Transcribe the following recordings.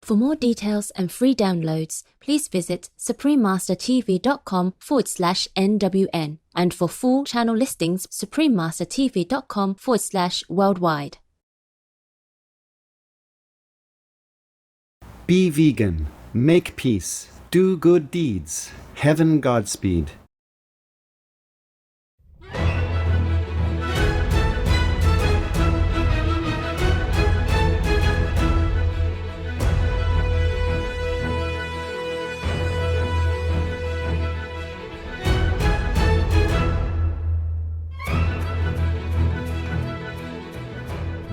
For more details and free downloads, please visit suprememastertv.com/NWN. And for full channel listings, suprememastertv.com/worldwide. Be vegan, make peace, do good deeds. Heaven Godspeed.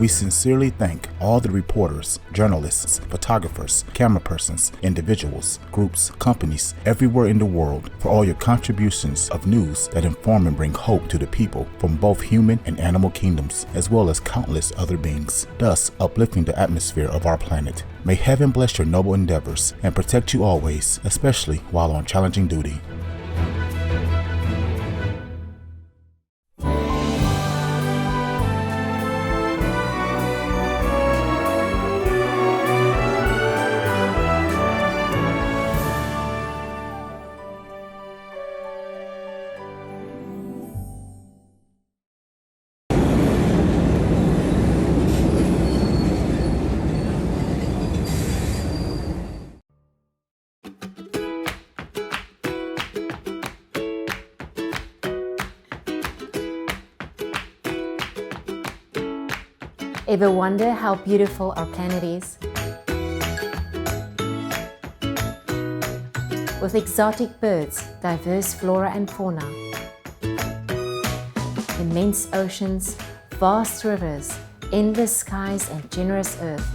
We sincerely thank all the reporters, journalists, photographers, camera persons, individuals, groups, companies everywhere in the world for all your contributions of news that inform and bring hope to the people from both human and animal kingdoms, as well as countless other beings, thus uplifting the atmosphere of our planet. May heaven bless your noble endeavors and protect you always, especially while on challenging duty. Ever wonder how beautiful our planet is? With exotic birds, diverse flora and fauna, immense oceans, vast rivers, endless skies and generous earth,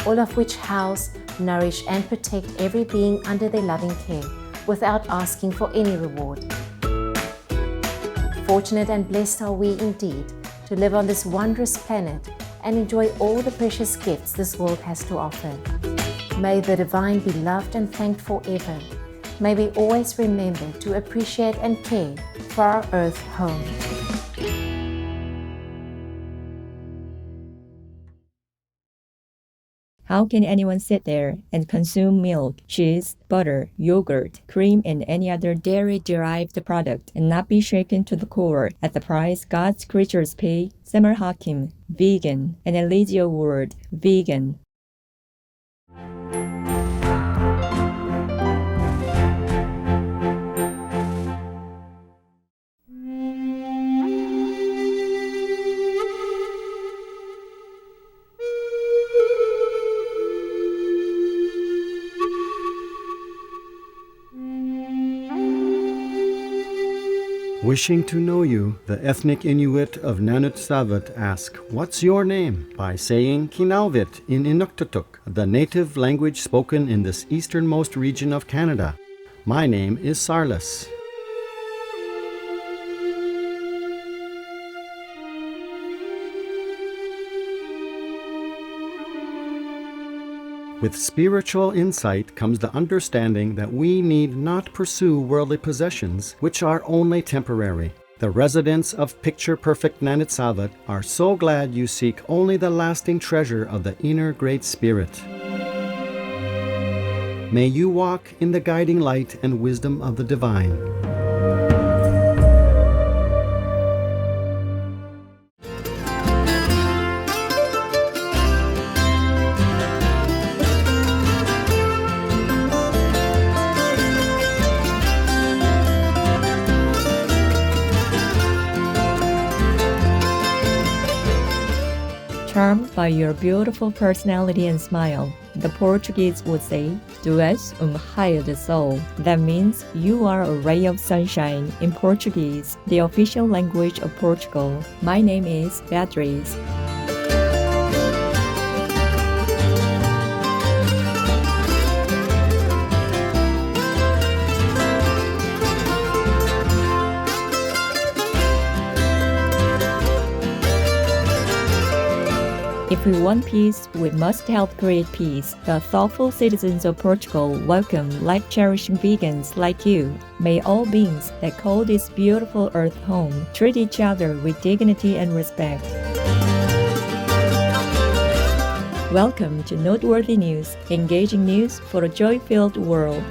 all of which house, nourish and protect every being under their loving care without asking for any reward. Fortunate and blessed are we indeed to live on this wondrous planet and enjoy all the precious gifts this world has to offer. May the divine be loved and thanked forever. May we always remember to appreciate and care for our earth home. How can anyone sit there and consume milk, cheese, butter, yogurt, cream, and any other dairy-derived product and not be shaken to the core at the price God's creatures pay? Samar Hakim, vegan, an Eliseo word, vegan. Wishing to know you, the ethnic Inuit of Nanutsavat ask, "What's your name?" by saying Kinalvit in Inuktitut, the native language spoken in this easternmost region of Canada. My name is Sarlis. With spiritual insight comes the understanding that we need not pursue worldly possessions, which are only temporary. The residents of picture-perfect Nanitsavat are so glad you seek only the lasting treasure of the inner Great Spirit. May you walk in the guiding light and wisdom of the divine. Charmed by your beautiful personality and smile, the Portuguese would say, Tu és raio de sol. That means you are a ray of sunshine in Portuguese, the official language of Portugal. My name is Beatriz. If we want peace, we must help create peace. The thoughtful citizens of Portugal welcome life-cherishing vegans like you. May all beings that call this beautiful earth home treat each other with dignity and respect. Welcome to Noteworthy News, engaging news for a joy-filled world.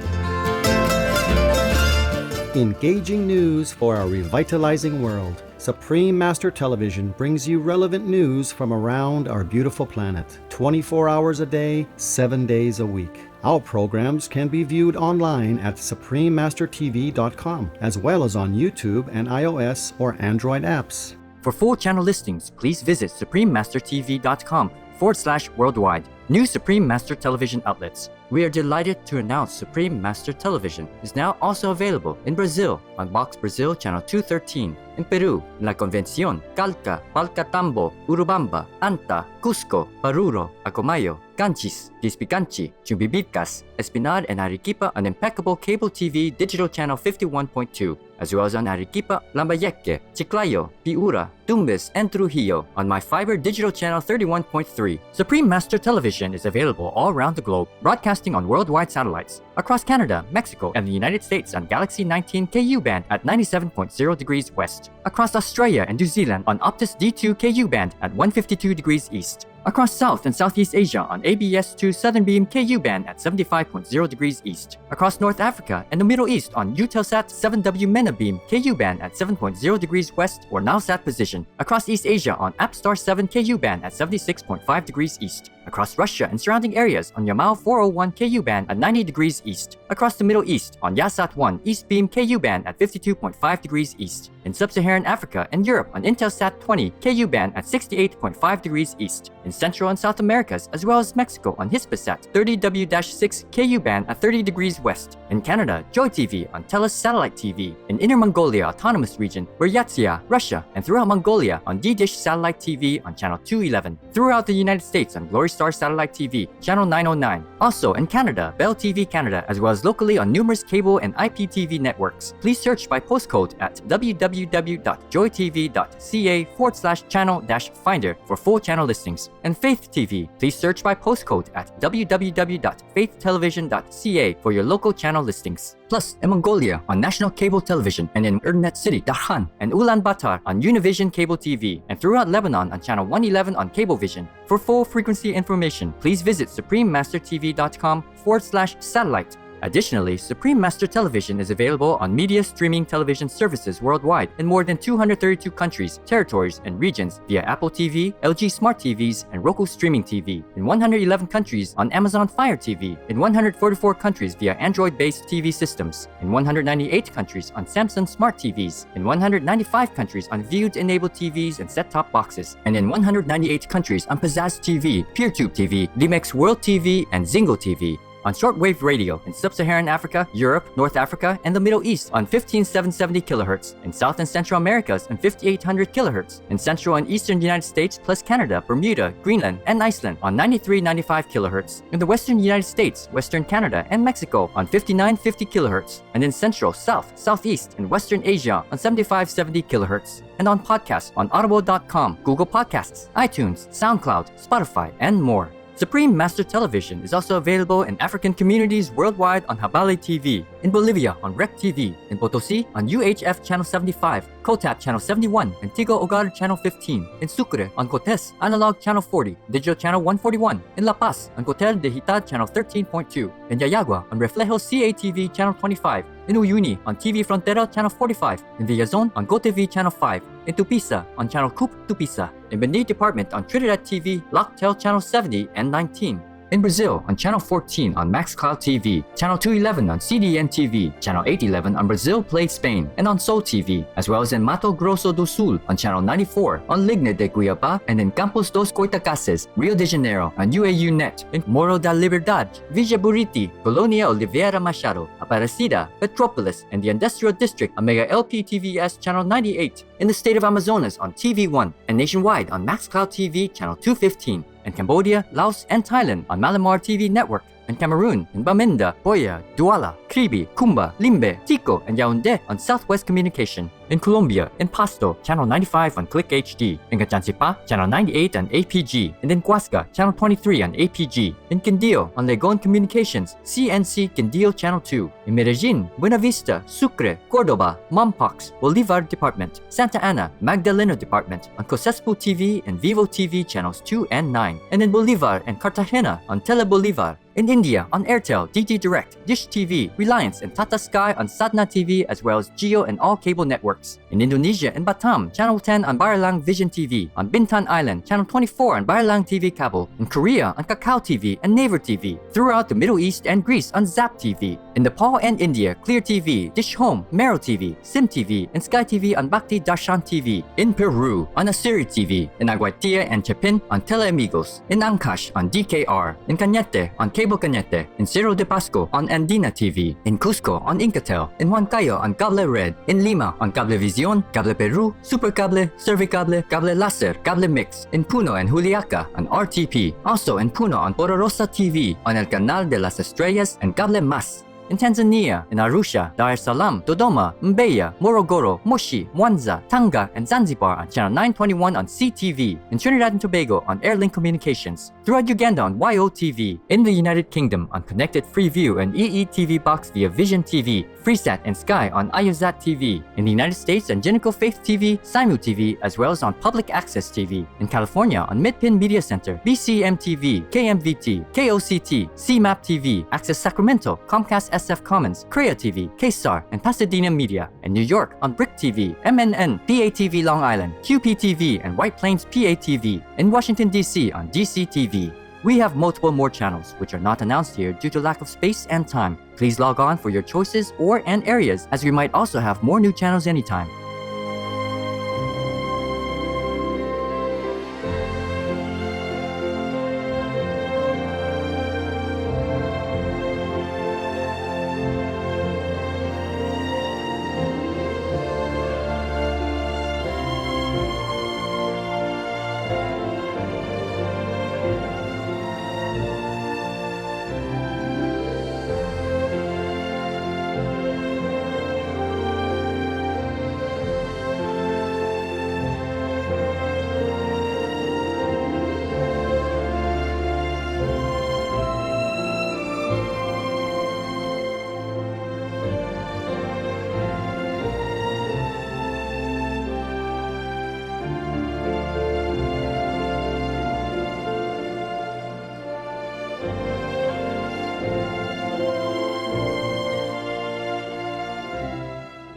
Engaging news for a revitalizing world. Supreme Master Television brings you relevant news from around our beautiful planet, 24 hours a day, 7 days a week. Our programs can be viewed online at suprememastertv.com, as well as on YouTube and iOS or Android apps. For full channel listings, please visit suprememastertv.com/worldwide. New Supreme Master Television outlets. We are delighted to announce Supreme Master Television is now also available in Brazil on Box Brazil Channel 213, in Peru, La Convención, Calca, Palcatambo, Urubamba, Anta, Cusco, Paruro, Acomayo, Ganchis, Dispicanchi, Chumbibicas, Espinar, and Arequipa on impeccable cable TV digital channel 51.2, as well as on Arequipa, Lambayeque, Chiclayo, Piura, Tumbes, and Trujillo on My Fiber digital channel 31.3. Supreme Master Television is available all around the globe, broadcasting on worldwide satellites across Canada, Mexico, and the United States on Galaxy 19 KU band at 97.0 degrees west, across Australia and New Zealand on Optus D2 KU band at 152 degrees east, across South and Southeast Asia on ABS2 Southern Beam KU band at 75.0 degrees east, across North Africa and the Middle East on Eutelsat 7W MENA Beam KU band at 7.0 degrees west or Nowsat position, across East Asia on APSTAR 7 KU band at 76.5 degrees east, across Russia and surrounding areas on Yamal 401 KU band at 90 degrees east, across the Middle East on Yasat 1 East Beam KU band at 52.5 degrees east, in Sub-Saharan Africa and Europe on Intelsat 20 KU band at 68.5 degrees east, in Central and South Americas as well as Mexico on Hispasat 30W-6 KU band at 30 degrees west, in Canada, Joy TV on Telus Satellite TV, in Inner Mongolia Autonomous Region, Buryatia, Russia, and throughout Mongolia on D-Dish Satellite TV on Channel 211, throughout the United States on Glory Star Satellite TV, Channel 909, also in Canada, Bell TV Canada, as well as locally on numerous cable and IPTV networks. Please search by postcode at www.joytv.ca/channel-finder for full channel listings. And Faith TV, please search by postcode at www.faithtelevision.ca for your local channel listings. Plus, in Mongolia on National Cable Television and in Erdenet City, Darkhan, and Ulaanbaatar on Univision Cable TV, and throughout Lebanon on Channel 111 on Cablevision. For full frequency information, please visit suprememastertv.com/satellite. Additionally, Supreme Master Television is available on media streaming television services worldwide in more than 232 countries, territories, and regions via Apple TV, LG Smart TVs, and Roku Streaming TV, in 111 countries on Amazon Fire TV, in 144 countries via Android-based TV systems, in 198 countries on Samsung Smart TVs, in 195 countries on Viewed-enabled TVs and set-top boxes, and in 198 countries on Pizzazz TV, PeerTube TV, Limex World TV, and Zingo TV. On shortwave radio in Sub-Saharan Africa, Europe, North Africa, and the Middle East on 15770 kHz, in South and Central Americas on 5800 kHz, in Central and Eastern United States plus Canada, Bermuda, Greenland, and Iceland on 9395 kHz, in the Western United States, Western Canada, and Mexico on 5950 kHz, and in Central, South, Southeast, and Western Asia on 7570 kHz, and on podcasts on audible.com, Google Podcasts, iTunes, SoundCloud, Spotify, and more. Supreme Master Television is also available in African communities worldwide on Habali TV, in Bolivia on Rec TV, in Potosi on UHF Channel 75, Kotat Channel 71, and Tigo Hogar Channel 15, in Sucre on Cotes Analog Channel 40, Digital Channel 141, in La Paz on Cotel de Hitad Channel 13.2, in Yayagua on Reflejo CATV Channel 25, in Uyuni on TV Frontera Channel 45, in Villazon on GoTV Channel 5, in Tupisa on Channel Coop Tupisa, in Benin Department on Trinidad TV, Locktail Channel 70 and 19, in Brazil on Channel 14 on MaxCloud TV, Channel 211 on CDN TV, Channel 811 on Brazil Play Spain, and on Soul TV, as well as in Mato Grosso do Sul on Channel 94, on Ligne de Cuiabá, and in Campos dos Goitacazes, Rio de Janeiro on UAU Net, in Morro da Liberdade, Villa Buriti, Colonia Oliveira Machado, Aparecida, Petropolis, and the Industrial District on Mega LPTVS Channel 98, in the state of Amazonas on TV1, and nationwide on MaxCloud TV Channel 215, in Cambodia, Laos, and Thailand on Malamar TV Network, and Cameroon in Bamenda, Boya, Douala, Kribi, Kumba, Limbe, Tico, and Yaoundé on Southwest Communication. In Colombia, in Pasto, Channel 95 on Click HD. In Gachancipa, Channel 98 on APG. And in Huasca, Channel 23 on APG. In Quindío, on Legon Communications, CNC Quindío Channel 2. In Medellin, Buenavista, Sucre, Cordoba, Mompox, Bolivar Department. Santa Ana, Magdalena Department on Cosespo TV and Vivo TV Channels 2 and 9. And in Bolivar and Cartagena on Telebolivar. In India, on Airtel, DT Direct, Dish TV, Reliance, and Tata Sky on Sadna TV, as well as Geo and all cable networks. In Indonesia, in Batam, Channel 10 on Baralang Vision TV. On Bintan Island, Channel 24 on Baralang TV Cable. In Korea, on Kakao TV and Naver TV. Throughout the Middle East and Greece on Zap TV. In Nepal and India, Clear TV, Dish Home, Mero TV, Sim TV, and Sky TV on Bhakti Darshan TV. In Peru, on Asiri TV. In Aguatia and Chapin on Teleamigos. In Ancash on DKR. In Cañete on Cable Cañete. In Cerro de Pasco on Andina TV. In Cusco on Incatel. In Huancayo on Cable Red. In Lima on Cablevisión, Cable Peru, Supercable, Servicable, Cable Laser, Cable Mix. In Puno and Juliaca on RTP. Also in Puno on Pororosa TV. On El Canal de las Estrellas and Cable Mas. In Tanzania, in Arusha, Dar es Salaam, Dodoma, Mbeya, Morogoro, Moshi, Mwanza, Tanga, and Zanzibar on Channel 921 on CTV. In Trinidad and Tobago on Airlink Communications. Throughout Uganda on YOTV. In the United Kingdom on Connected Freeview and EETV Box via Vision TV, Freesat and Sky on IOZAT TV. In the United States on Genical Faith TV, Simu TV, as well as on Public Access TV. In California on Midpin Media Center, BCM TV, KMVT, KOCT, CMAP TV, Access Sacramento, Comcast SF Commons, Crea TV, K-Star, and Pasadena Media. In New York on Brick TV, MNN, PATV Long Island, QPTV, and White Plains PATV. In Washington, D.C. on DCTV. We have multiple more channels, which are not announced here due to lack of space and time. Please log on for your choices and areas, as we might also have more new channels anytime.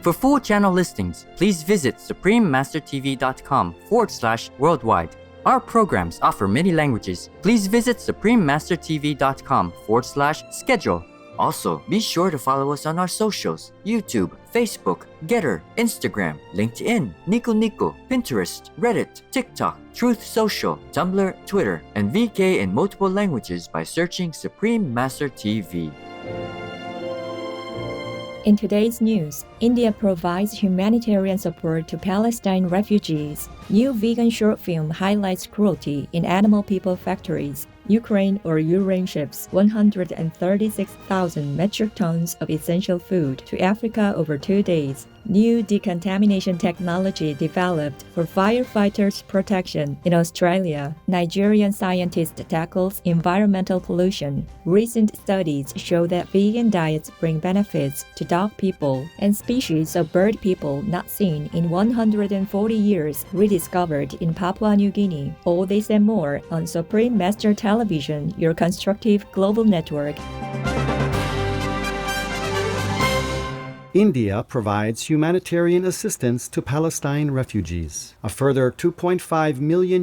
For full channel listings, please visit suprememastertv.com/worldwide. Our programs offer many languages. Please visit suprememastertv.com/schedule. Also, be sure to follow us on our socials: YouTube, Facebook, Getter, Instagram, LinkedIn, Nico Nico, Pinterest, Reddit, TikTok, Truth Social, Tumblr, Twitter, and VK in multiple languages by searching Supreme Master TV. In today's news, India provides humanitarian support to Palestine refugees. New vegan short film highlights cruelty in animal people factories. Ukraine or Ukraine ships 136,000 metric tons of essential food to Africa over 2 days. New decontamination technology developed for firefighters' protection in Australia. Nigerian scientist tackles environmental pollution. Recent studies show that vegan diets bring benefits to dog people, and species of bird people not seen in 140 years rediscovered in Papua New Guinea. All this and more on Supreme Master Television, your constructive global network. India provides humanitarian assistance to Palestine refugees. A further $2.5 million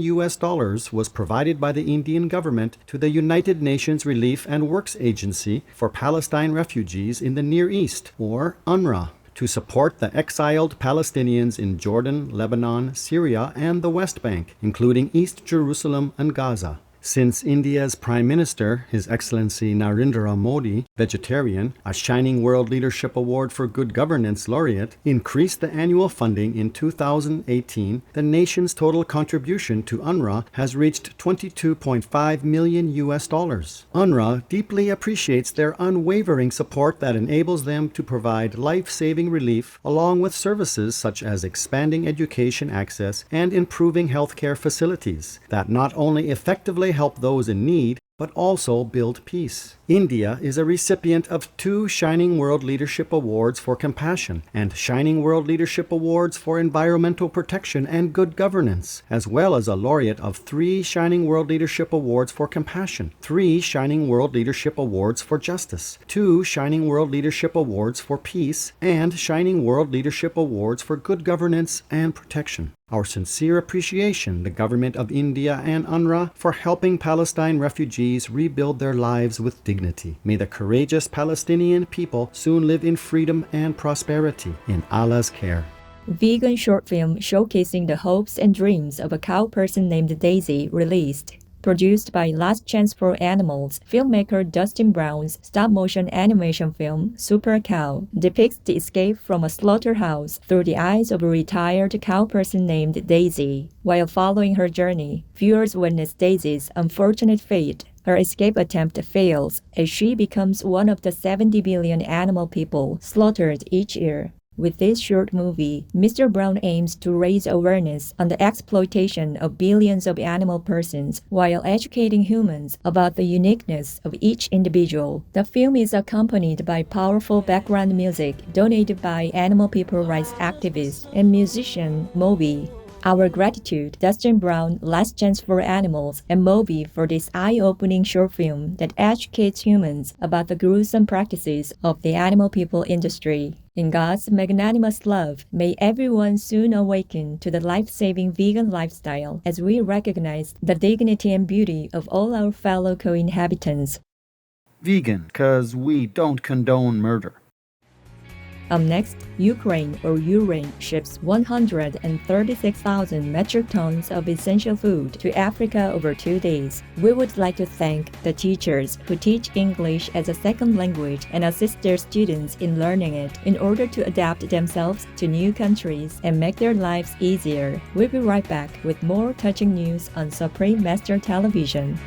was provided by the Indian government to the United Nations Relief and Works Agency for Palestine Refugees in the Near East, or UNRWA, to support the exiled Palestinians in Jordan, Lebanon, Syria, and the West Bank, including East Jerusalem and Gaza. Since India's Prime Minister, His Excellency Narendra Modi, vegetarian, a Shining World Leadership Award for Good Governance laureate, increased the annual funding in 2018, the nation's total contribution to UNRWA has reached $22.5 million. UNRWA deeply appreciates their unwavering support that enables them to provide life-saving relief along with services such as expanding education access and improving healthcare facilities that not only effectively help those in need, but also build peace. India is a recipient of 2 Shining World Leadership Awards for Compassion and Shining World Leadership Awards for Environmental Protection and Good Governance, as well as a laureate of 3 Shining World Leadership Awards for Compassion, 3 Shining World Leadership Awards for Justice, 2 Shining World Leadership Awards for Peace, and Shining World Leadership Awards for Good Governance and Protection. Our sincere appreciation, the Government of India and UNRWA, for helping Palestine refugees rebuild their lives with dignity. May the courageous Palestinian people soon live in freedom and prosperity in Allah's care. Vegan short film showcasing the hopes and dreams of a cow person named Daisy released. Produced by Last Chance for Animals, filmmaker Dustin Brown's stop-motion animation film, Super Cow, depicts the escape from a slaughterhouse through the eyes of a retired cow person named Daisy. While following her journey, viewers witness Daisy's unfortunate fate. Her escape attempt fails as she becomes one of the 70 billion animal people slaughtered each year. With this short movie, Mr. Brown aims to raise awareness on the exploitation of billions of animal persons while educating humans about the uniqueness of each individual. The film is accompanied by powerful background music donated by animal people rights activist and musician Moby. Our gratitude, Dustin Brown, Last Chance for Animals, and Moby for this eye-opening short film that educates humans about the gruesome practices of the animal people industry. In God's magnanimous love, may everyone soon awaken to the life-saving vegan lifestyle as we recognize the dignity and beauty of all our fellow co-inhabitants. Vegan, 'cause we don't condone murder. Up next, Ukraine ships 136,000 metric tons of essential food to Africa over 2 days. We would like to thank the teachers who teach English as a second language and assist their students in learning it in order to adapt themselves to new countries and make their lives easier. We'll be right back with more touching news on Supreme Master Television.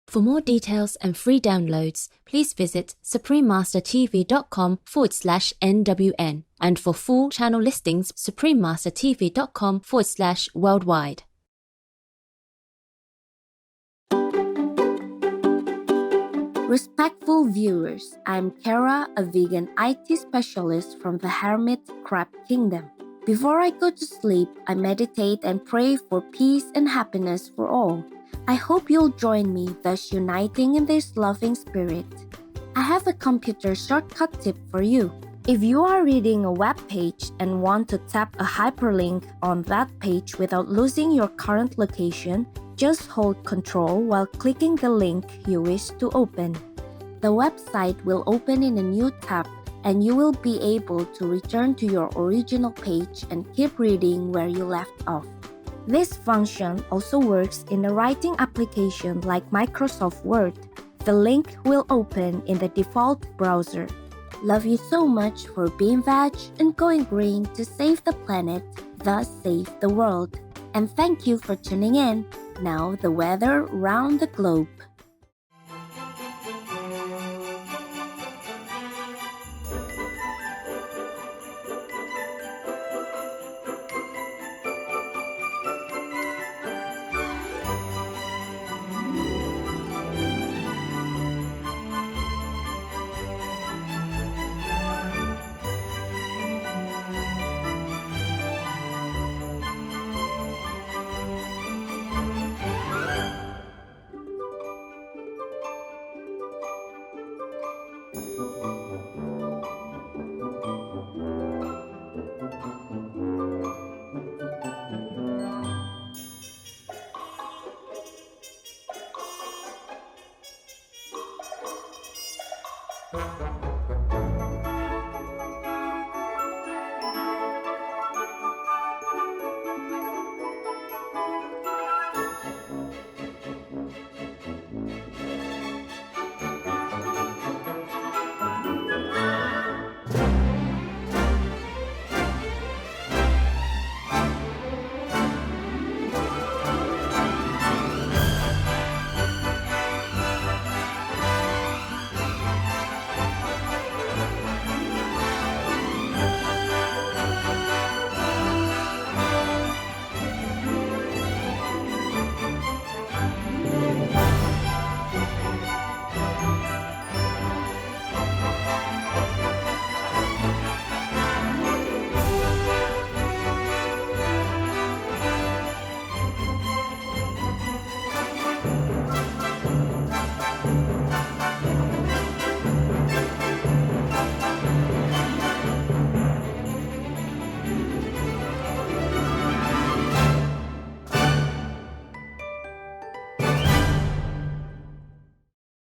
For more details and free downloads, please visit suprememastertv.com/NWN. And for full channel listings, suprememastertv.com/worldwide. Respectful viewers, I'm Kara, a vegan IT specialist from the Hermit Crab Kingdom. Before I go to sleep, I meditate and pray for peace and happiness for all. I hope you'll join me, thus uniting in this loving spirit. I have a computer shortcut tip for you. If you are reading a web page and want to tap a hyperlink on that page without losing your current location, just hold Ctrl while clicking the link you wish to open. The website will open in a new tab and you will be able to return to your original page and keep reading where you left off. This function also works in a writing application like Microsoft Word. The link will open in the default browser. Love you so much for being veg and going green to save the planet, thus save the world. And thank you for tuning in. Now the weather round the globe.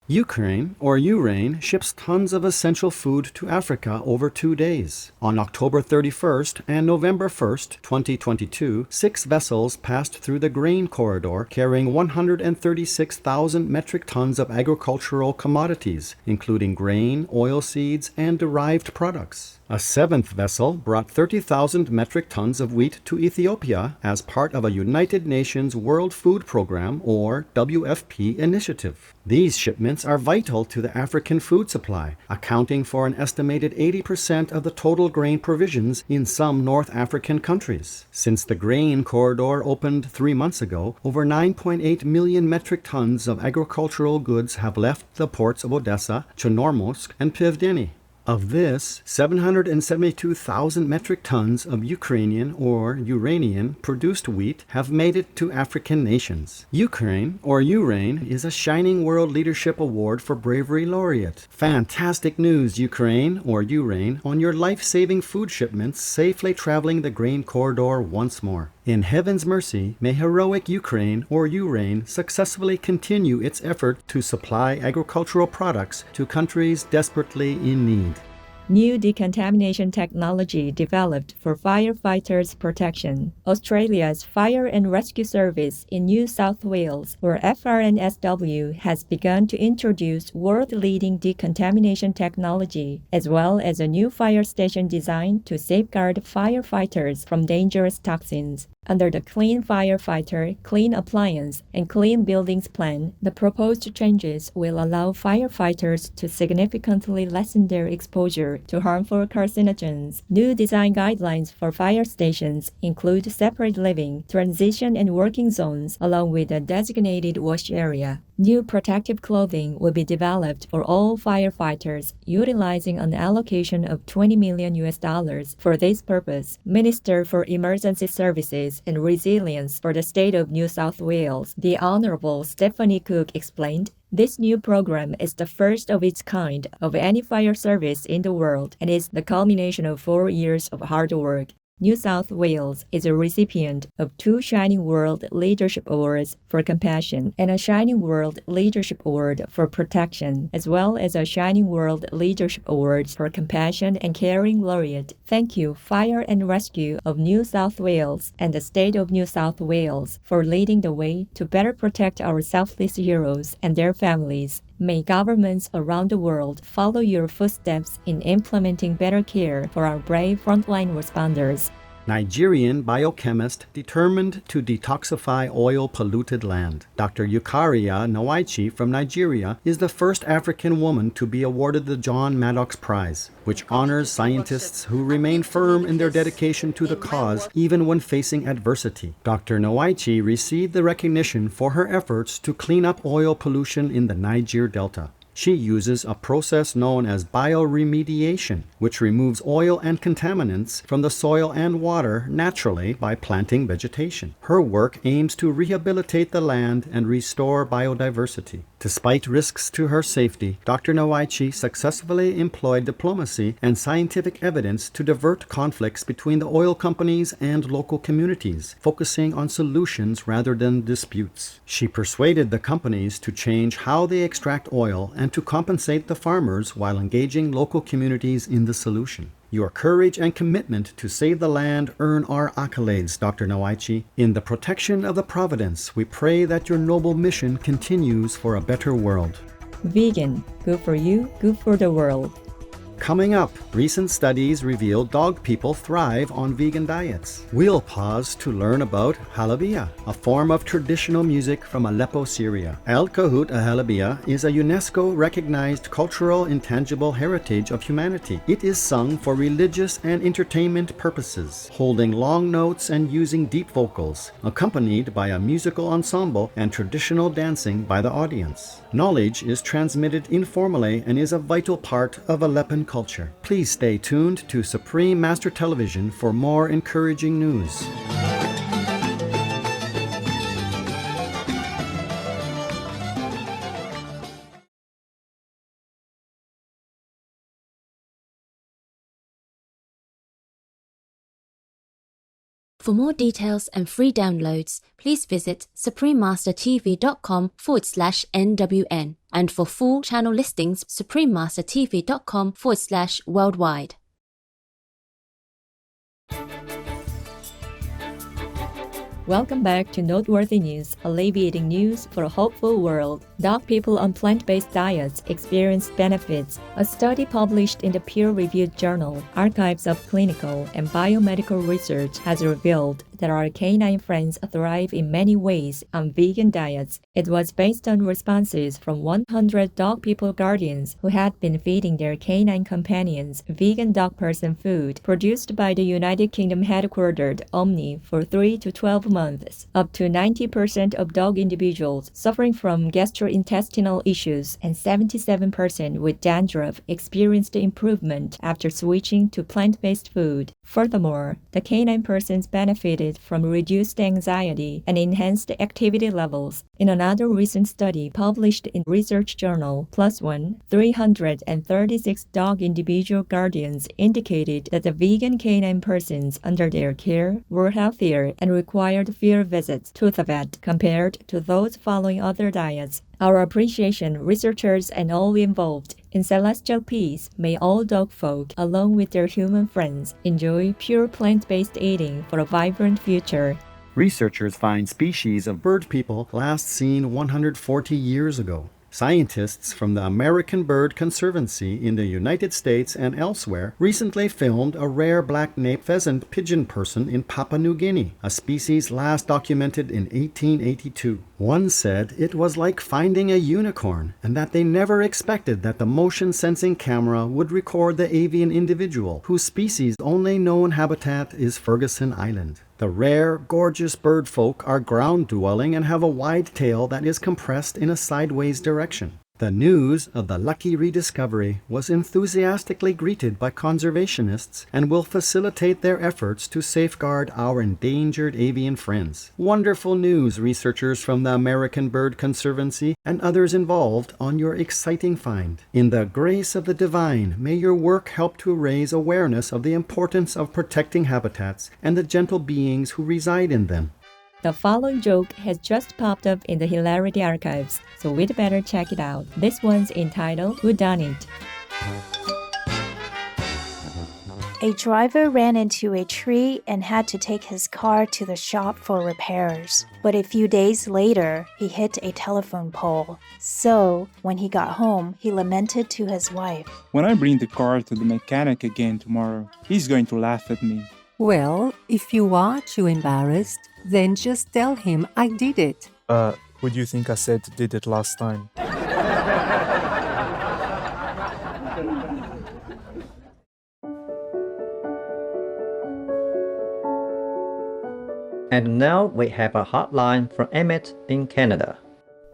Ukraine, or Ukraine, ships tons of essential food to Africa over 2 days. On October 31st and November 1st, 2022, 6 vessels passed through the grain corridor carrying 136,000 metric tons of agricultural commodities, including grain, oilseeds, and derived products. A 7th vessel brought 30,000 metric tons of wheat to Ethiopia as part of a United Nations World Food Program, or WFP, initiative. These shipments are vital to the African food supply, accounting for an estimated 80% of the total grain provisions in some North African countries. Since the grain corridor opened 3 months ago, over 9.8 million metric tons of agricultural goods have left the ports of Odessa, Chornomorsk, and Pivdeni. Of this, 772,000 metric tons of Ukrainian or Uranian produced wheat have made it to African nations. Ukraine, or Urain, is a Shining World Leadership Award for Bravery Laureate. Fantastic news, Ukraine, or Urain, on your life-saving food shipments safely traveling the grain corridor once more. In heaven's mercy, may heroic Ukraine, or Urain, successfully continue its effort to supply agricultural products to countries desperately in need. New decontamination technology developed for firefighters' protection. Australia's Fire and Rescue Service in New South Wales, or FRNSW, has begun to introduce world-leading decontamination technology, as well as a new fire station designed to safeguard firefighters from dangerous toxins. Under the Clean Firefighter, Clean Appliance, and Clean Buildings Plan, the proposed changes will allow firefighters to significantly lessen their exposure to harmful carcinogens. New design guidelines for fire stations include separate living, transition, and working zones, along with a designated wash area. New protective clothing will be developed for all firefighters, utilizing an allocation of $20 million for this purpose. Minister for Emergency Services and Resilience for the state of New South Wales, the Honourable Stephanie Cook, explained, "This new program is the first of its kind of any fire service in the world and is the culmination of 4 years of hard work." New South Wales is a recipient of 2 Shining World Leadership Awards for Compassion and a Shining World Leadership Award for Protection, as well as a Shining World Leadership Award for Compassion and Caring Laureate. Thank you, Fire and Rescue of New South Wales and the State of New South Wales, for leading the way to better protect our selfless heroes and their families. May governments around the world follow your footsteps in implementing better care for our brave frontline responders. Nigerian biochemist determined to detoxify oil-polluted land. Dr. Eukaria Nawaichi from Nigeria is the first African woman to be awarded the John Maddox Prize, which honors scientists who remain firm in their dedication to the cause even when facing adversity. Dr. Nawaichi received the recognition for her efforts to clean up oil pollution in the Niger Delta. She uses a process known as bioremediation, which removes oil and contaminants from the soil and water naturally by planting vegetation. Her work aims to rehabilitate the land and restore biodiversity. Despite risks to her safety, Dr. Nawaichi successfully employed diplomacy and scientific evidence to divert conflicts between the oil companies and local communities, focusing on solutions rather than disputes. She persuaded the companies to change how they extract oil and to compensate the farmers while engaging local communities in the solution. Your courage and commitment to save the land earn our accolades, Dr. Nawaichi. In the protection of the Providence, we pray that your noble mission continues for a better world. Vegan, good for you, good for the world. Coming up, recent studies reveal dog people thrive on vegan diets. We'll pause to learn about halabia, a form of traditional music from Aleppo, Syria. El Kahut halabia is a UNESCO-recognized cultural intangible heritage of humanity. It is sung for religious and entertainment purposes, holding long notes and using deep vocals, accompanied by a musical ensemble and traditional dancing by the audience. Knowledge is transmitted informally and is a vital part of Aleppan culture. Please stay tuned to Supreme Master Television for more encouraging news. For more details and free downloads, please visit suprememastertv.com/NWN. And for full channel listings, suprememastertv.com/worldwide. Welcome back to Noteworthy News, alleviating news for a hopeful world. Dog people on plant-based diets experience benefits. A study published in the peer-reviewed journal Archives of Clinical and Biomedical Research has revealed that our canine friends thrive in many ways on vegan diets. It was based on responses from 100 dog people guardians who had been feeding their canine companions vegan dog person food produced by the United Kingdom headquartered Omni for 3 to 12 months. Up to 90% of dog individuals suffering from gastrointestinal issues and 77% with dandruff experienced improvement after switching to plant-based food. Furthermore, the canine persons benefited from reduced anxiety and enhanced activity levels. In another recent study published in research journal PLOS ONE, 336 dog individual guardians indicated that the vegan canine persons under their care were healthier and required fewer visits to the vet compared to those following other diets. Our appreciation, researchers and all involved. In celestial peace, may all dog folk, along with their human friends, enjoy pure plant-based eating for a vibrant future. Researchers find species of bird people last seen 140 years ago. Scientists from the American Bird Conservancy in the United States and elsewhere recently filmed a rare black-naped pheasant pigeon person in Papua New Guinea, a species last documented in 1882. One said it was like finding a unicorn and that they never expected that the motion-sensing camera would record the avian individual, whose species' only known habitat is Ferguson Island. The rare, gorgeous bird folk are ground-dwelling and have a wide tail that is compressed in a sideways direction. The news of the lucky rediscovery was enthusiastically greeted by conservationists and will facilitate their efforts to safeguard our endangered avian friends. Wonderful news, researchers from the American Bird Conservancy and others involved on your exciting find. In the grace of the divine, may your work help to raise awareness of the importance of protecting habitats and the gentle beings who reside in them. The following joke has just popped up in the Hilarity archives, so we'd better check it out. This one's entitled Who Done It? A driver ran into a tree and had to take his car to the shop for repairs. But a few days later, he hit a telephone pole. So, when he got home, he lamented to his wife. When I bring the car to the mechanic again tomorrow, he's going to laugh at me. Well, if you are too embarrassed, then just tell him I did it. Would you think I said did it last time? And now we have a hotline from Emmett in Canada.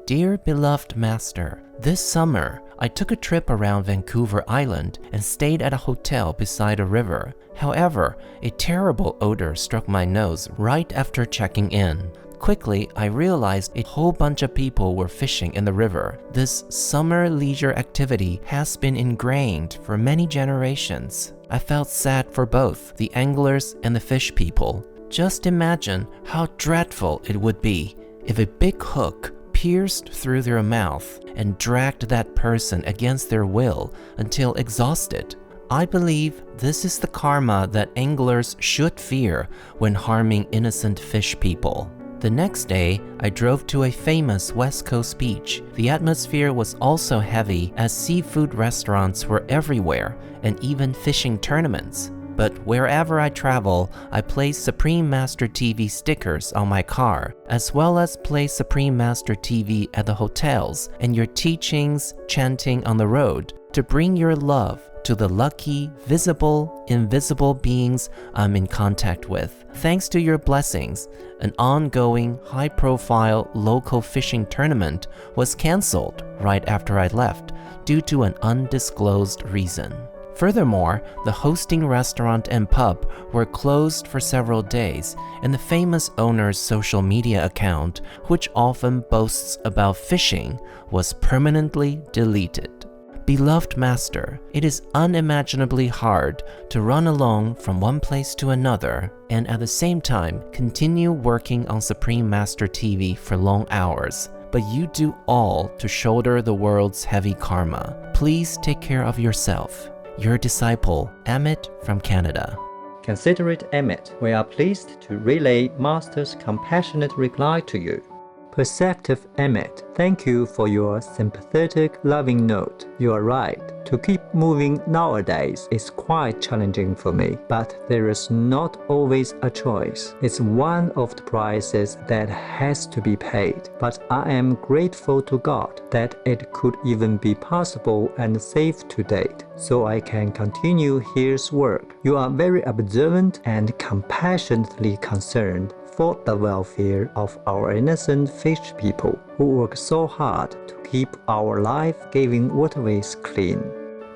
Dear beloved master, this summer I took a trip around Vancouver Island and stayed at a hotel beside a river. However, a terrible odor struck my nose right after checking in. Quickly, I realized a whole bunch of people were fishing in the river. This summer leisure activity has been ingrained for many generations. I felt sad for both the anglers and the fish people. Just imagine how dreadful it would be if a big hook pierced through their mouth and dragged that person against their will until exhausted. I believe this is the karma that anglers should fear when harming innocent fish people. The next day, I drove to a famous West Coast beach. The atmosphere was also heavy as seafood restaurants were everywhere and even fishing tournaments. But wherever I travel, I place Supreme Master TV stickers on my car, as well as place Supreme Master TV at the hotels and your teachings chanting on the road to bring your love to the lucky, visible, invisible beings I'm in contact with. Thanks to your blessings, an ongoing, high-profile local fishing tournament was canceled right after I left due to an undisclosed reason. Furthermore, the hosting restaurant and pub were closed for several days, and the famous owner's social media account, which often boasts about fishing, was permanently deleted. Beloved Master, it is unimaginably hard to run alone from one place to another and at the same time continue working on Supreme Master TV for long hours. But you do all to shoulder the world's heavy karma. Please take care of yourself. Your disciple, Amit from Canada. Considerate Emmett, we are pleased to relay Master's compassionate reply to you. Perceptive Emmett, thank you for your sympathetic, loving note. You are right. To keep moving nowadays is quite challenging for me, but there is not always a choice. It's one of the prices that has to be paid, but I am grateful to God that it could even be possible and safe to date, so I can continue His work. You are very observant and compassionately concerned for the welfare of our innocent fish people who work so hard to keep our life-giving waterways clean.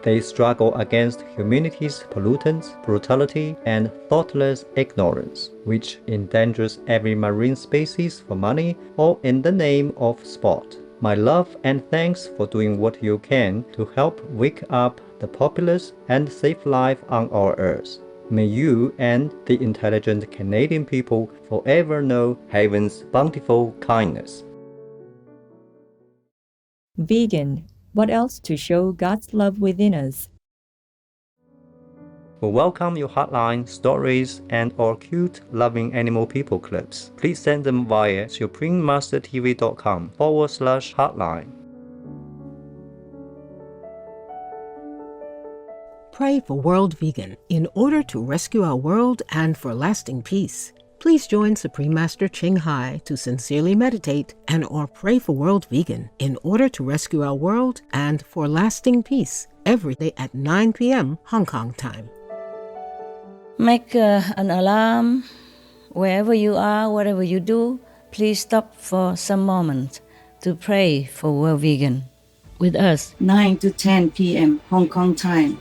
They struggle against humanity's pollutants, brutality, and thoughtless ignorance, which endangers every marine species for money or in the name of sport. My love and thanks for doing what you can to help wake up the populace and save life on our earth. May you and the intelligent Canadian people forever know heaven's bountiful kindness. Vegan. What else to show God's love within us? We welcome your hotline, stories, and our cute, loving animal people clips. Please send them via suprememastertv.com/hotline. Pray for World Vegan in order to rescue our world and for lasting peace. Please join Supreme Master Ching Hai to sincerely meditate and or pray for World Vegan in order to rescue our world and for lasting peace every day at 9 p.m. Hong Kong time. Make an alarm. Wherever you are, whatever you do, please stop for some moment to pray for World Vegan with us, 9 to 10 p.m. Hong Kong time.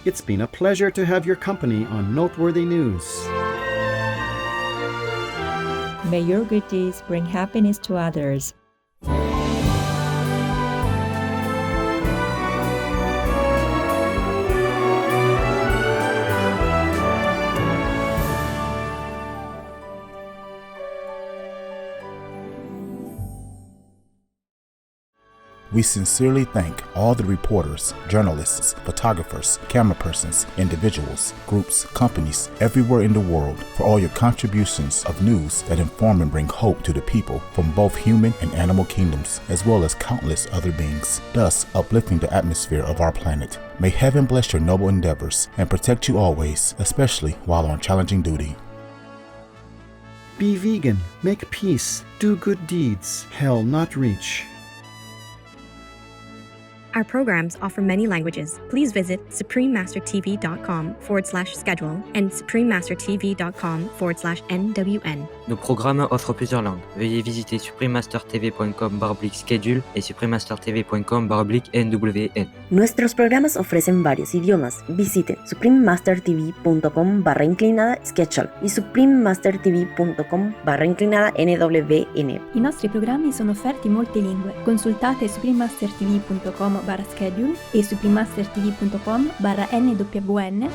It's been a pleasure to have your company on Noteworthy News. May your good deeds bring happiness to others. We sincerely thank all the reporters, journalists, photographers, camera persons, individuals, groups, companies everywhere in the world for all your contributions of news that inform and bring hope to the people from both human and animal kingdoms, as well as countless other beings, thus uplifting the atmosphere of our planet. May heaven bless your noble endeavors and protect you always, especially while on challenging duty. Be vegan, make peace, do good deeds, hell not reach. Our programs offer many languages. Please visit suprememastertv.com/schedule and suprememastertv.com/NWN. Nos programmes offrent plusieurs langues. Veuillez visiter suprememastertv.com/schedule et suprememastertv.com/NWN. Nuestros programas ofrecen varios idiomas. Visite suprememastertv.com/schedule y suprememastertv.com/NWN. I nostri programmi sono offerti in molte lingue. Consultate suprememastertv.com/schedule e suprememastertv.com/NWN